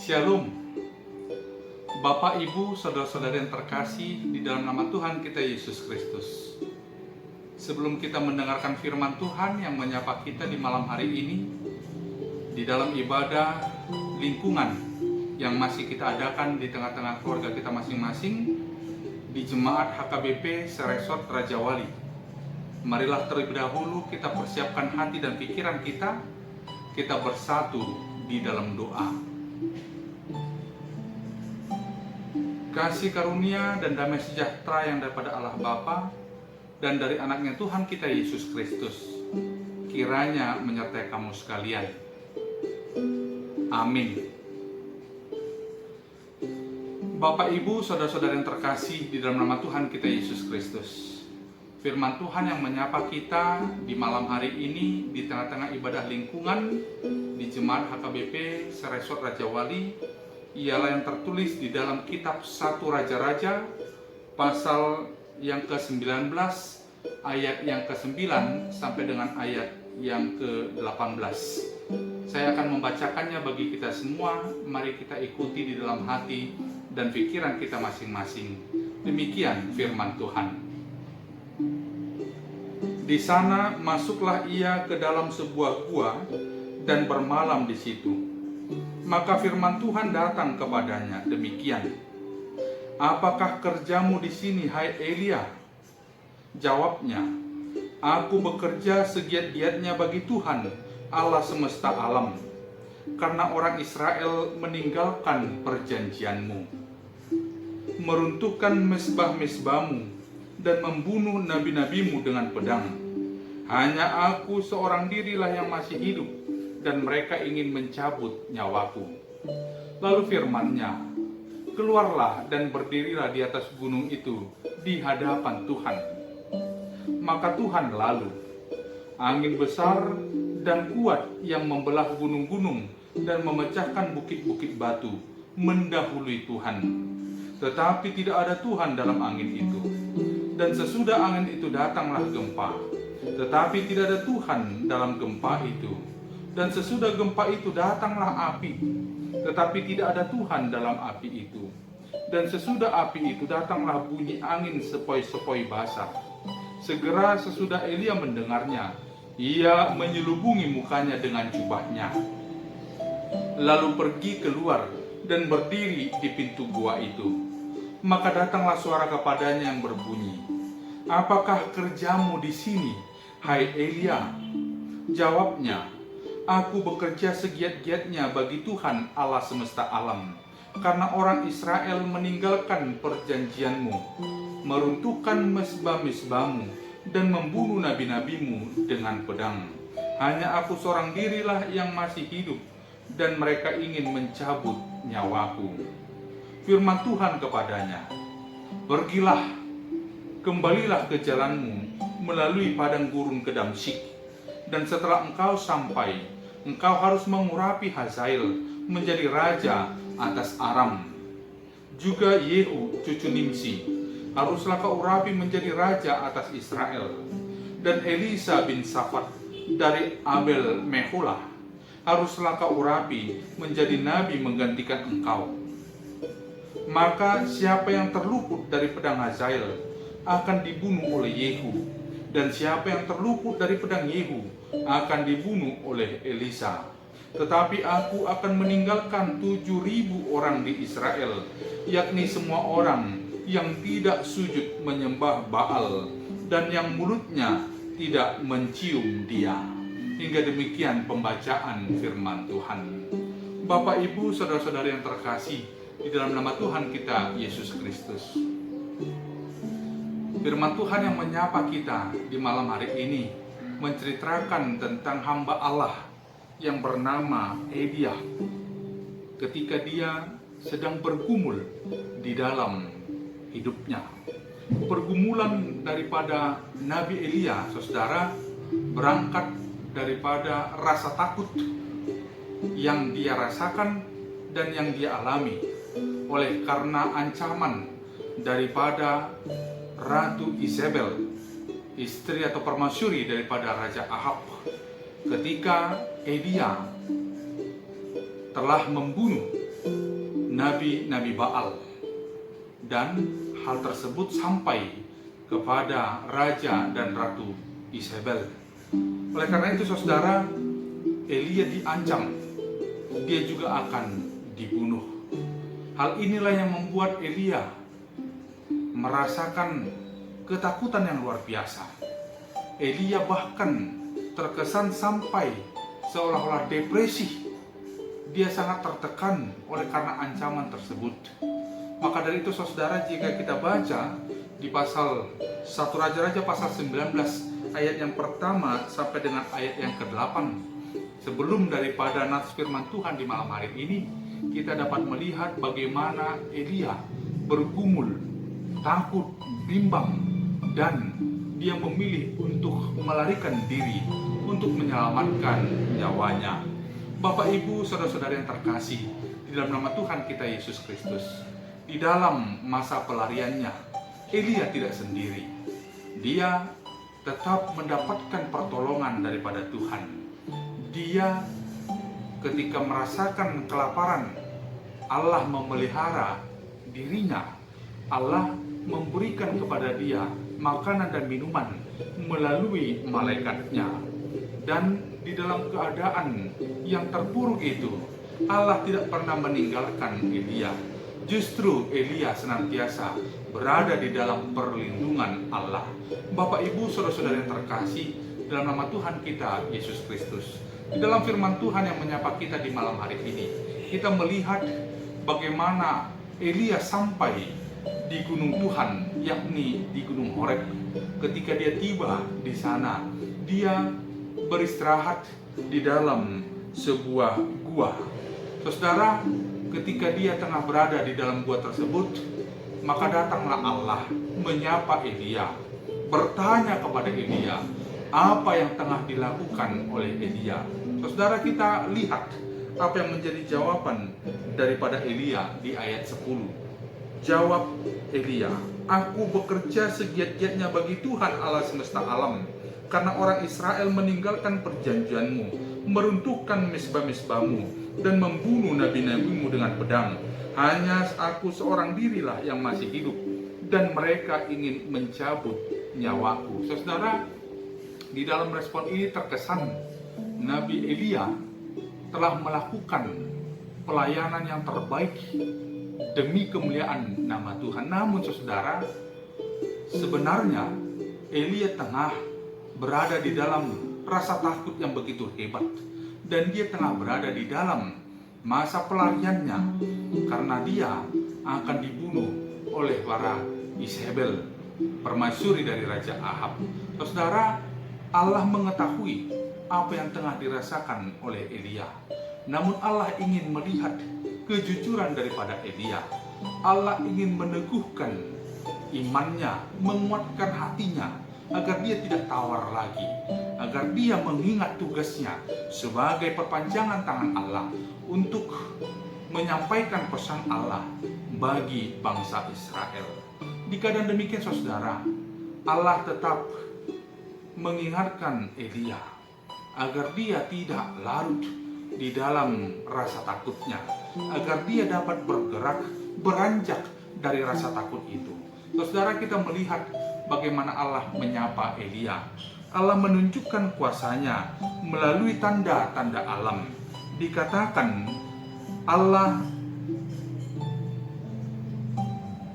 Shalom, Bapak, Ibu, saudara-saudara yang terkasih di dalam nama Tuhan kita Yesus Kristus. Sebelum kita mendengarkan firman Tuhan yang menyapa kita di malam hari ini, di dalam ibadah lingkungan yang masih kita adakan di tengah-tengah keluarga kita masing-masing, di Jemaat HKBP Seresort Raja Wali, marilah terlebih dahulu kita persiapkan hati dan pikiran kita bersatu di dalam doa. Kasih karunia dan damai sejahtera yang daripada Allah Bapa dan dari anaknya Tuhan kita Yesus Kristus kiranya menyertai kamu sekalian. Amin. Bapak, Ibu, saudara-saudara yang terkasih di dalam nama Tuhan kita Yesus Kristus, firman Tuhan yang menyapa kita di malam hari ini di tengah-tengah ibadah lingkungan di Jemaat HKBP Seresort Raja Wali ialah yang tertulis di dalam kitab 1 Raja-Raja pasal yang ke-19 ayat yang ke-9 sampai dengan ayat yang ke-18. Saya akan membacakannya bagi kita semua. Mari kita ikuti di dalam hati dan pikiran kita masing-masing. Demikian firman Tuhan. Di sana masuklah ia ke dalam sebuah gua dan bermalam di situ. Maka firman Tuhan datang kepadanya demikian, "Apakah kerjamu di sini, hai Elia?" Jawabnya, "Aku bekerja segiat-giatnya bagi Tuhan, Allah semesta alam, karena orang Israel meninggalkan perjanjianmu, meruntuhkan mezbah-mezbahmu, dan membunuh nabi-nabimu dengan pedang. Hanya aku seorang dirilah yang masih hidup, dan mereka ingin mencabut nyawaku." Lalu firman-Nya, "Keluarlah dan berdirilah di atas gunung itu di hadapan Tuhan." Maka Tuhan lalu. Angin besar dan kuat yang membelah gunung-gunung dan memecahkan bukit-bukit batu mendahului Tuhan. Tetapi tidak ada Tuhan dalam angin itu. Dan sesudah angin itu datanglah gempa. Tetapi tidak ada Tuhan dalam gempa itu. Dan sesudah gempa itu datanglah api, tetapi tidak ada Tuhan dalam api itu. Dan sesudah api itu datanglah bunyi angin sepoi-sepoi basah. Segera sesudah Elia mendengarnya, ia menyelubungi mukanya dengan jubahnya, lalu pergi keluar dan berdiri di pintu gua itu. Maka datanglah suara kepadanya yang berbunyi, "Apakah kerjamu di sini, hai Elia?" Jawabnya, "Aku bekerja segiat-giatnya bagi Tuhan Allah semesta alam, karena orang Israel meninggalkan perjanjianmu, meruntuhkan mezbah-mezbahmu, dan membunuh nabi-nabimu dengan pedang. Hanya aku seorang dirilah yang masih hidup, dan mereka ingin mencabut nyawaku." Firman Tuhan kepadanya, "Pergilah, kembalilah ke jalanmu melalui padang gurun ke Damsyik, dan setelah engkau sampai, engkau harus mengurapi Hazael menjadi raja atas Aram. Juga Yehu cucu Nimsi haruslah kau urapi menjadi raja atas Israel. Dan Elisa bin Safat dari Abel Meholah haruslah kau urapi menjadi nabi menggantikan engkau. Maka siapa yang terluput dari pedang Hazael akan dibunuh oleh Yehu, dan siapa yang terluput dari pedang Yehu akan dibunuh oleh Elisa. Tetapi aku akan meninggalkan 7.000 orang di Israel, yakni semua orang yang tidak sujud menyembah Baal dan yang mulutnya tidak mencium dia." Hingga demikian pembacaan firman Tuhan. Bapak, Ibu, saudara-saudara yang terkasih di dalam nama Tuhan kita Yesus Kristus, firman Tuhan yang menyapa kita di malam hari ini menceritakan tentang hamba Allah yang bernama Elia ketika dia sedang bergumul di dalam hidupnya. Pergumulan daripada Nabi Elia, saudara, berangkat daripada rasa takut yang dia rasakan dan yang dia alami oleh karena ancaman daripada Ratu Isabel, istri atau permasyuri daripada Raja Ahab, ketika Elia telah membunuh nabi-nabi Baal. Dan hal tersebut sampai kepada raja dan ratu Isabel. Oleh karena itu saudara, Elia diancam, dia juga akan dibunuh. Hal inilah yang membuat Elia merasakan ketakutan yang luar biasa. Elia bahkan terkesan sampai seolah-olah depresi. Dia sangat tertekan oleh karena ancaman tersebut. Maka dari itu saudara, jika kita baca di pasal 1 Raja-Raja pasal 19 ayat yang pertama sampai dengan ayat yang ke-8, sebelum daripada nas firman Tuhan di malam hari ini, kita dapat melihat bagaimana Elia bergumul, takut, bimbang, dan dia memilih untuk melarikan diri, untuk menyelamatkan nyawanya. Bapak, Ibu, saudara-saudara yang terkasih, di dalam nama Tuhan kita Yesus Kristus, di dalam masa pelariannya, Elia tidak sendiri. Dia tetap mendapatkan pertolongan daripada Tuhan. Dia ketika merasakan kelaparan, Allah memelihara dirinya. Allah memberikan kepada dia makanan dan minuman melalui malaikatnya. Dan di dalam keadaan yang terpuruk itu, Allah tidak pernah meninggalkan Elia. Justru Elia senantiasa berada di dalam perlindungan Allah. Bapak, Ibu, saudara-saudara yang terkasih, dalam nama Tuhan kita Yesus Kristus, di dalam firman Tuhan yang menyapa kita di malam hari ini, kita melihat bagaimana Elia sampai di gunung Tuhan, yakni di Gunung Horeb. Ketika dia tiba di sana, dia beristirahat di dalam sebuah gua. Saudara, ketika dia tengah berada di dalam gua tersebut, maka datanglah Allah menyapa Elia, bertanya kepada Elia apa yang tengah dilakukan oleh Elia. Saudara, kita lihat apa yang menjadi jawaban daripada Elia di ayat 10. Jawab Elia, "Aku bekerja segiat-giatnya bagi Tuhan Allah semesta alam, karena orang Israel meninggalkan perjanjianmu, meruntuhkan misbah-misbahmu, dan membunuh nabi-nabimu dengan pedang. Hanya aku seorang dirilah yang masih hidup, dan mereka ingin mencabut nyawaku." Saudara, di dalam respon ini terkesan Nabi Elia telah melakukan pelayanan yang terbaik demi kemuliaan nama Tuhan. Namun saudara, sebenarnya Elia tengah berada di dalam rasa takut yang begitu hebat, dan dia tengah berada di dalam masa pelariannya karena dia akan dibunuh oleh para Isabel, permaisuri dari Raja Ahab. Saudara, Allah mengetahui apa yang tengah dirasakan oleh Elia. Namun Allah ingin melihat kejujuran daripada Elia. Allah ingin meneguhkan imannya, menguatkan hatinya, agar dia tidak tawar lagi, agar dia mengingat tugasnya sebagai perpanjangan tangan Allah untuk menyampaikan pesan Allah bagi bangsa Israel. Di keadaan demikian saudara, Allah tetap mengingatkan Elia agar dia tidak larut di dalam rasa takutnya, agar dia dapat bergerak, beranjak dari rasa takut itu. Saudara, kita melihat bagaimana Allah menyapa Elia. Allah menunjukkan kuasanya melalui tanda-tanda alam. Dikatakan Allah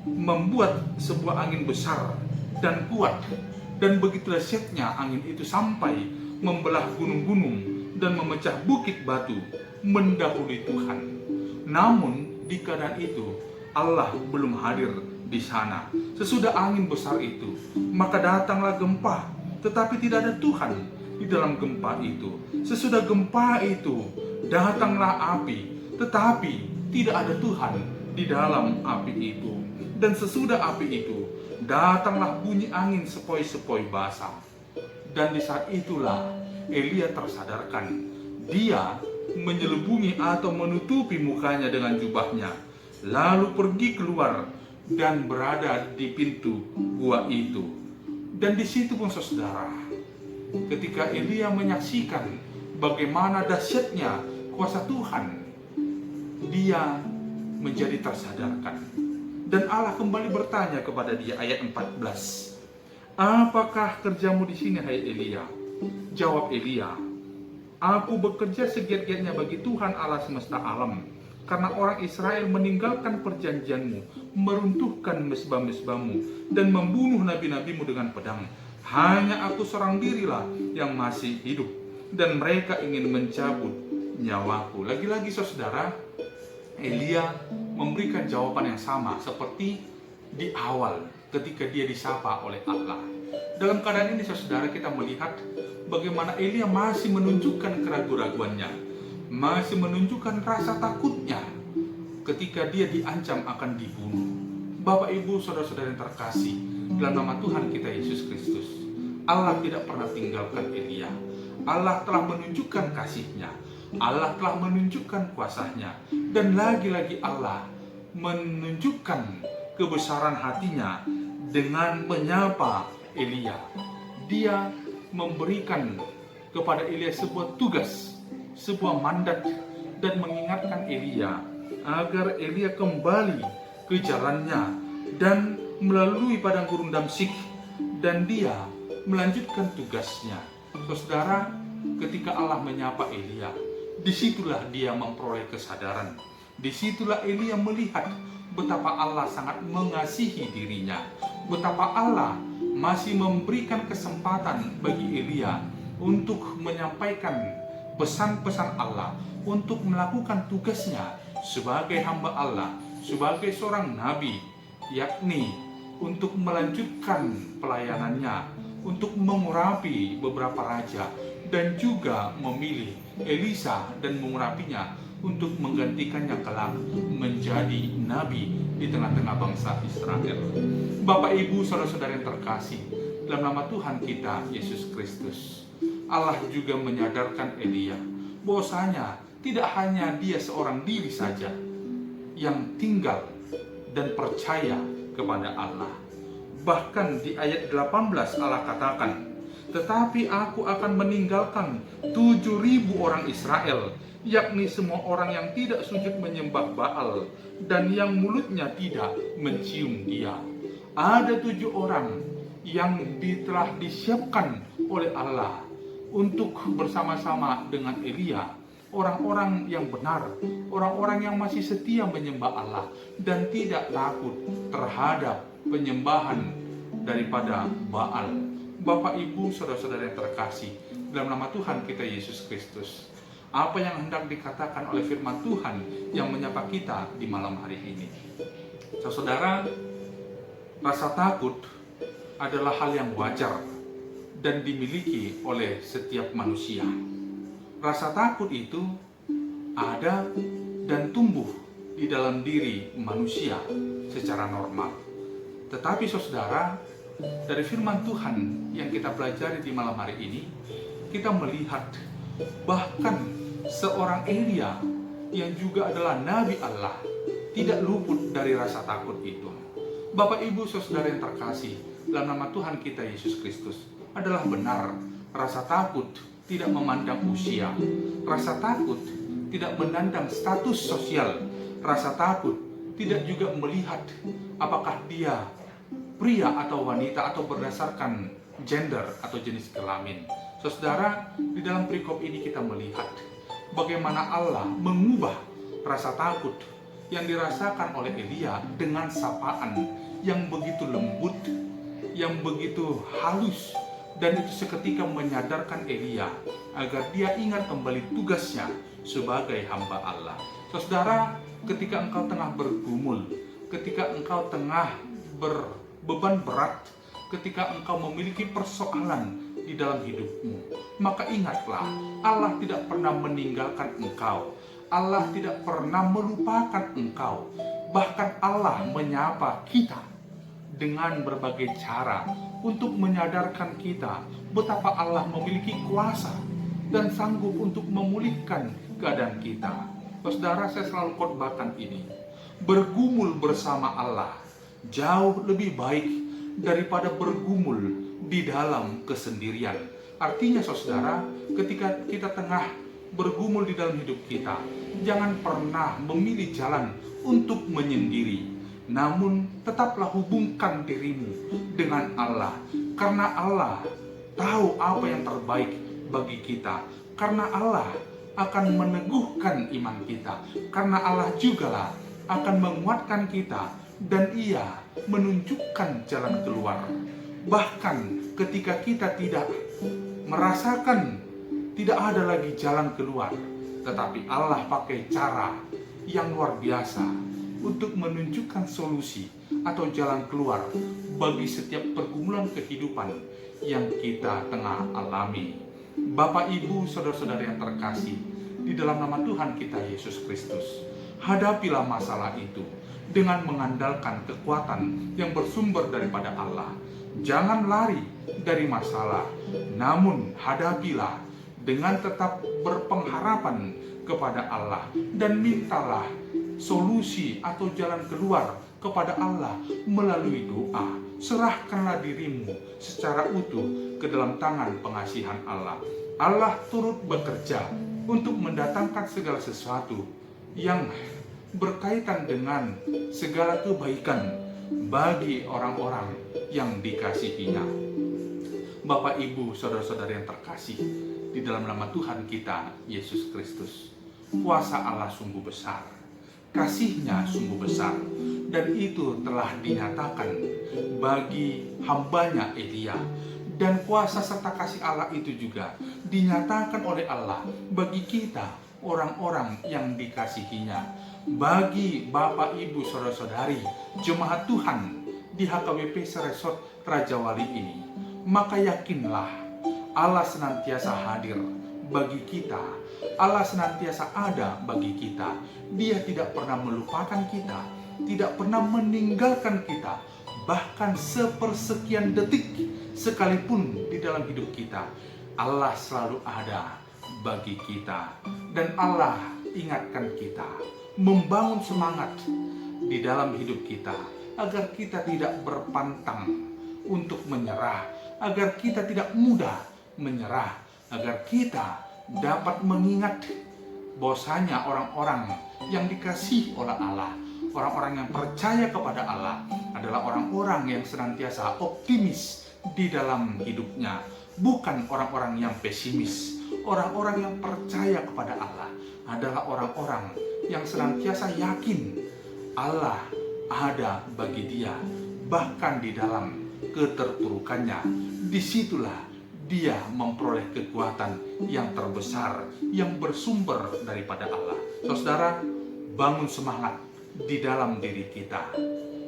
membuat sebuah angin besar dan kuat, dan begitu dahsyatnya angin itu sampai membelah gunung-gunung dan memecah bukit batu mendahului Tuhan. Namun di keadaan itu Allah belum hadir di sana. Sesudah angin besar itu, maka datanglah gempa, tetapi tidak ada Tuhan di dalam gempa itu. Sesudah gempa itu, datanglah api, tetapi tidak ada Tuhan di dalam api itu. Dan sesudah api itu, datanglah bunyi angin sepoi-sepoi basah. Dan di saat itulah Elia tersadarkan. Dia menyelubungi atau menutupi mukanya dengan jubahnya, lalu pergi keluar dan berada di pintu gua itu. Dan di situ pun saudara, ketika Elia menyaksikan bagaimana dahsyatnya kuasa Tuhan, dia menjadi tersadarkan. Dan Allah kembali bertanya kepada dia, ayat 14. Apakah kerjamu di sini, hai Elia? Jawab Elia, aku bekerja segiat-giatnya bagi Tuhan Allah semesta alam, karena orang Israel meninggalkan perjanjianmu, meruntuhkan mezbah-mezbahmu, dan membunuh nabi-nabimu dengan pedang. Hanya aku seorang dirilah yang masih hidup, dan mereka ingin mencabut nyawaku. Lagi-lagi saudara, Elia memberikan jawaban yang sama seperti di awal ketika dia disapa oleh Allah. Dalam keadaan ini saudara, kita melihat bagaimana Elia masih menunjukkan keraguan-raguannya, masih menunjukkan rasa takutnya ketika dia diancam akan dibunuh. Bapak, Ibu, saudara-saudara yang terkasih, dalam nama Tuhan kita Yesus Kristus, Allah tidak pernah tinggalkan Elia. Allah telah menunjukkan kasih-Nya, Allah telah menunjukkan kuasa-Nya, dan lagi-lagi Allah menunjukkan kebesaran hati-Nya dengan menyapa Elia. Dia memberikan kepada Elia sebuah tugas, sebuah mandat, dan mengingatkan Elia agar Elia kembali ke jalannya dan melalui padang gurun Damsyik, dan dia melanjutkan tugasnya. Saudara, ketika Allah menyapa Elia, disitulah dia memperoleh kesadaran. Disitulah Elia melihat betapa Allah sangat mengasihi dirinya, betapa Allah masih memberikan kesempatan bagi Elia untuk menyampaikan pesan-pesan Allah, untuk melakukan tugasnya sebagai hamba Allah, sebagai seorang nabi, yakni untuk melanjutkan pelayanannya, untuk mengurapi beberapa raja, dan juga memilih Elisa dan mengurapinya untuk menggantikannya kelak menjadi nabi di tengah-tengah bangsa Israel. Bapak, Ibu, saudara-saudara yang terkasih, dalam nama Tuhan kita Yesus Kristus, Allah juga menyadarkan Elia bahwasanya tidak hanya dia seorang diri saja yang tinggal dan percaya kepada Allah. Bahkan di ayat 18 Allah katakan, tetapi aku akan meninggalkan 7.000 orang Israel, yakni semua orang yang tidak sujud menyembah Baal dan yang mulutnya tidak mencium dia. Ada 7 orang yang telah disiapkan oleh Allah untuk bersama-sama dengan Elia, orang-orang yang benar, orang-orang yang masih setia menyembah Allah dan tidak takut terhadap penyembahan daripada Baal. Bapak, Ibu, saudara-saudara yang terkasih, dalam nama Tuhan kita Yesus Kristus, apa yang hendak dikatakan oleh firman Tuhan yang menyapa kita di malam hari ini? Saudara, rasa takut adalah hal yang wajar dan dimiliki oleh setiap manusia. Rasa takut itu ada dan tumbuh di dalam diri manusia secara normal. Tetapi saudara, dari firman Tuhan yang kita pelajari di malam hari ini, kita melihat bahkan seorang Elia yang juga adalah nabi Allah tidak luput dari rasa takut itu. Bapak, Ibu, saudara yang terkasih, dalam nama Tuhan kita Yesus Kristus, adalah benar. Rasa takut tidak memandang usia, rasa takut tidak memandang status sosial, rasa takut tidak juga melihat apakah dia pria atau wanita atau berdasarkan gender atau jenis kelamin. Saudara, di dalam perikop ini kita melihat bagaimana Allah mengubah rasa takut yang dirasakan oleh Elia dengan sapaan yang begitu lembut, yang begitu halus, dan itu seketika menyadarkan Elia agar dia ingat kembali tugasnya sebagai hamba Allah. Saudara, ketika engkau tengah bergumul, ketika engkau tengah berbeban berat, ketika engkau memiliki persoalan di dalam hidupmu, maka ingatlah, Allah tidak pernah meninggalkan engkau. Allah tidak pernah melupakan engkau. Bahkan Allah menyapa kita dengan berbagai cara untuk menyadarkan kita betapa Allah memiliki kuasa dan sanggup untuk memulihkan keadaan kita. Saudara, saya selalu khotbahkan ini. Bergumul bersama Allah jauh lebih baik daripada bergumul di dalam kesendirian. Artinya saudara, ketika kita tengah bergumul di dalam hidup kita, jangan pernah memilih jalan untuk menyendiri, namun tetaplah hubungkan dirimu dengan Allah, karena Allah tahu apa yang terbaik bagi kita, karena Allah akan meneguhkan iman kita, karena Allah jugalah akan menguatkan kita, dan Ia menunjukkan jalan keluar. Bahkan ketika kita tidak merasakan tidak ada lagi jalan keluar, tetapi Allah pakai cara yang luar biasa untuk menunjukkan solusi atau jalan keluar bagi setiap pergumulan kehidupan yang kita tengah alami. Bapak, Ibu, saudara-saudara yang terkasih, di dalam nama Tuhan kita Yesus Kristus, hadapilah masalah itu dengan mengandalkan kekuatan yang bersumber daripada Allah. Jangan lari dari masalah, namun hadapilah dengan tetap berpengharapan kepada Allah, dan mintalah solusi atau jalan keluar kepada Allah melalui doa. Serahkanlah dirimu secara utuh ke dalam tangan pengasihan Allah. Allah turut bekerja untuk mendatangkan segala sesuatu yang berkaitan dengan segala kebaikan bagi orang-orang yang dikasihinya. Bapak, Ibu, saudara-saudara yang terkasih, di dalam nama Tuhan kita Yesus Kristus, kuasa Allah sungguh besar, kasih-Nya sungguh besar, dan itu telah dinyatakan bagi hamba-Nya Elia. Dan kuasa serta kasih Allah itu juga dinyatakan oleh Allah bagi kita, orang-orang yang dikasihinya. Bagi Bapak, Ibu, saudara-saudari, jemaat Tuhan di HKBP Seresot Raja Wali ini, maka yakinlah Allah senantiasa hadir bagi kita. Allah senantiasa ada bagi kita. Dia tidak pernah melupakan kita, tidak pernah meninggalkan kita. Bahkan sepersekian detik sekalipun di dalam hidup kita, Allah selalu ada bagi kita. Dan Allah ingatkan kita, membangun semangat di dalam hidup kita, agar kita tidak berpantang untuk menyerah, agar kita tidak mudah menyerah, agar kita dapat mengingat bahwasanya orang-orang yang dikasihi oleh Allah, orang-orang yang percaya kepada Allah, adalah orang-orang yang senantiasa optimis di dalam hidupnya, bukan orang-orang yang pesimis. Orang-orang yang percaya kepada Allah adalah orang-orang yang senantiasa yakin Allah ada bagi dia, bahkan di dalam keterpurukannya. Disitulah dia memperoleh kekuatan yang terbesar yang bersumber daripada Allah. Saudara, bangun semangat di dalam diri kita,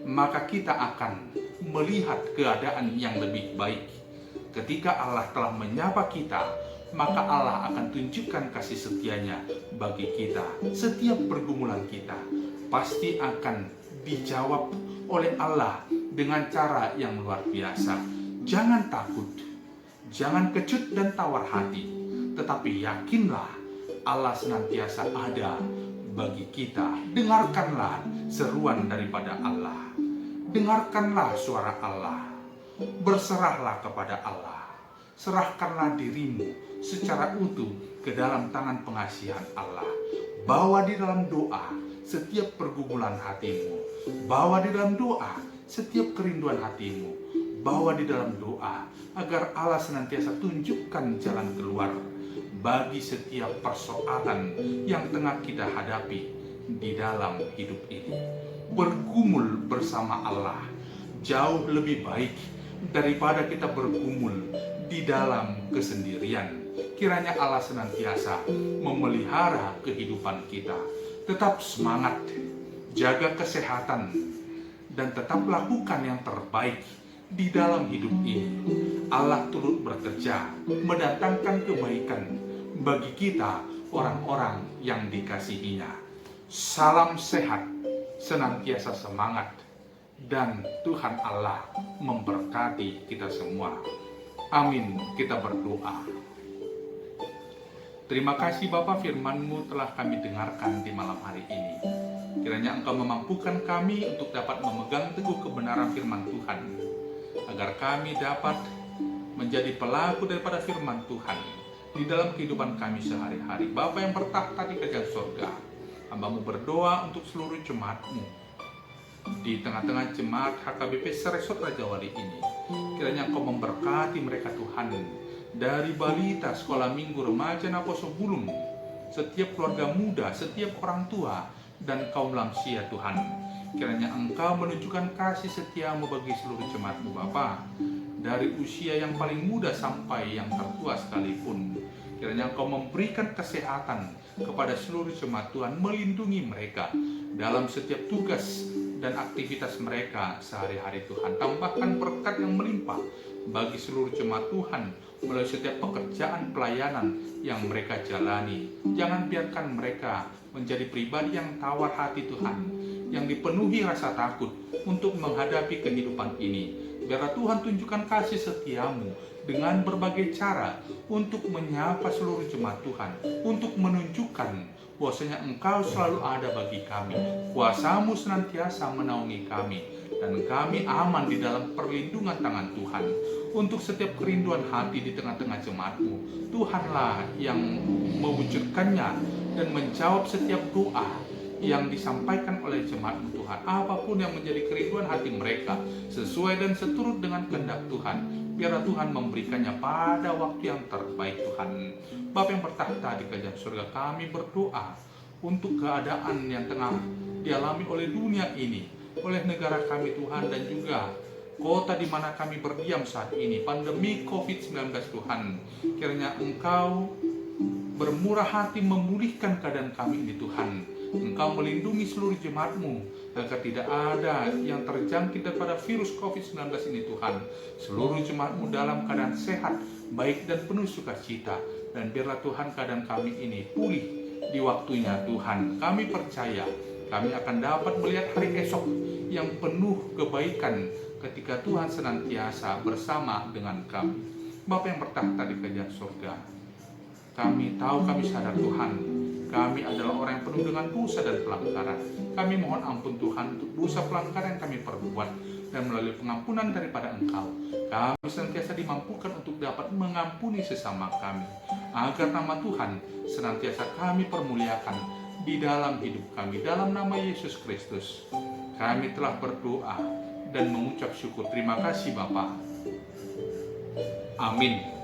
maka kita akan melihat keadaan yang lebih baik. Ketika Allah telah menyapa kita, maka Allah akan tunjukkan kasih setia-Nya bagi kita. Setiap pergumulan kita pasti akan dijawab oleh Allah dengan cara yang luar biasa. Jangan takut, jangan kecut dan tawar hati, tetapi yakinlah Allah senantiasa ada bagi kita. Dengarkanlah seruan daripada Allah, dengarkanlah suara Allah, berserahlah kepada Allah. Serahkanlah dirimu secara utuh ke dalam tangan pengasihan Allah. Bawa di dalam doa setiap pergumulan hatimu, bawa di dalam doa setiap kerinduan hatimu, bawa di dalam doa agar Allah senantiasa tunjukkan jalan keluar bagi setiap persoalan yang tengah kita hadapi di dalam hidup ini. Bergumul bersama Allah jauh lebih baik daripada kita bergumul di dalam kesendirian. Kiranya Allah senantiasa memelihara kehidupan kita. Tetap semangat, jaga kesehatan, dan tetap lakukan yang terbaik di dalam hidup ini. Allah turut bekerja mendatangkan kebaikan bagi kita, orang-orang yang dikasihinya. Salam sehat, senantiasa semangat, dan Tuhan Allah memberkati kita semua. Amin. Kita berdoa. Terima kasih Bapa, firman-Mu telah kami dengarkan di malam hari ini. Kiranya Engkau memampukan kami untuk dapat memegang teguh kebenaran firman Tuhan, agar kami dapat menjadi pelaku daripada firman Tuhan, di dalam kehidupan kami sehari-hari. Bapa yang bertahta di kerajaan surga, hamba-Mu berdoa untuk seluruh jemaat-Mu di tengah-tengah jemaat HKBP Seresot Raja Wali ini. Kiranya Engkau memberkati mereka Tuhan, dari balita, sekolah minggu, remaja, naposo bulung, setiap keluarga muda, setiap orang tua, dan kaum lansia Tuhan. Kiranya Engkau menunjukkan kasih setia-Mu bagi seluruh jemaat-Mu Bapa, dari usia yang paling muda sampai yang tertua sekalipun. Kiranya Engkau memberikan kesehatan kepada seluruh jemaat Tuhan, melindungi mereka dalam setiap tugas dan aktivitas mereka sehari-hari Tuhan. Tambahkan berkat yang melimpah bagi seluruh jemaat Tuhan melalui setiap pekerjaan pelayanan yang mereka jalani. Jangan biarkan mereka menjadi pribadi yang tawar hati Tuhan, yang dipenuhi rasa takut untuk menghadapi kehidupan ini. Biarlah Tuhan tunjukkan kasih setia-Mu dengan berbagai cara untuk menyapa seluruh jemaat Tuhan, untuk menunjukkan bahwasanya Engkau selalu ada bagi kami. Kuasa-Mu senantiasa menaungi kami, dan kami aman di dalam perlindungan tangan Tuhan. Untuk setiap kerinduan hati di tengah-tengah jemaat-Mu, Tuhanlah yang mewujudkannya dan menjawab setiap doa yang disampaikan oleh jemaat-Mu Tuhan. Apapun yang menjadi kerinduan hati mereka, sesuai dan seturut dengan kehendak Tuhan, biarlah Tuhan memberikannya pada waktu yang terbaik Tuhan. Bapa yang bertahta di kerajaan surga, kami berdoa untuk keadaan yang tengah dialami oleh dunia ini, oleh negara kami Tuhan, dan juga kota di mana kami berdiam saat ini, pandemi COVID-19 Tuhan. Kiranya Engkau bermurah hati memulihkan keadaan kami ini Tuhan. Engkau melindungi seluruh jemaat-Mu agar tidak ada yang terjangkit daripada virus COVID-19 ini Tuhan. Seluruh jemaat-Mu dalam keadaan sehat, baik dan penuh sukacita. Dan biarlah Tuhan keadaan kami ini pulih di waktunya Tuhan. Kami percaya kami akan dapat melihat hari esok yang penuh kebaikan ketika Tuhan senantiasa bersama dengan kami. Bapa yang bertahta di kerajaan surga, kami tahu, kami sadar Tuhan, kami adalah orang yang penuh dengan dosa dan pelanggaran. Kami mohon ampun Tuhan untuk dosa pelanggaran yang kami perbuat, dan melalui pengampunan daripada Engkau, kami senantiasa dimampukan untuk dapat mengampuni sesama kami, agar nama Tuhan senantiasa kami permuliakan di dalam hidup kami. Dalam nama Yesus Kristus kami telah berdoa dan mengucap syukur. Terima kasih Bapa. Amin.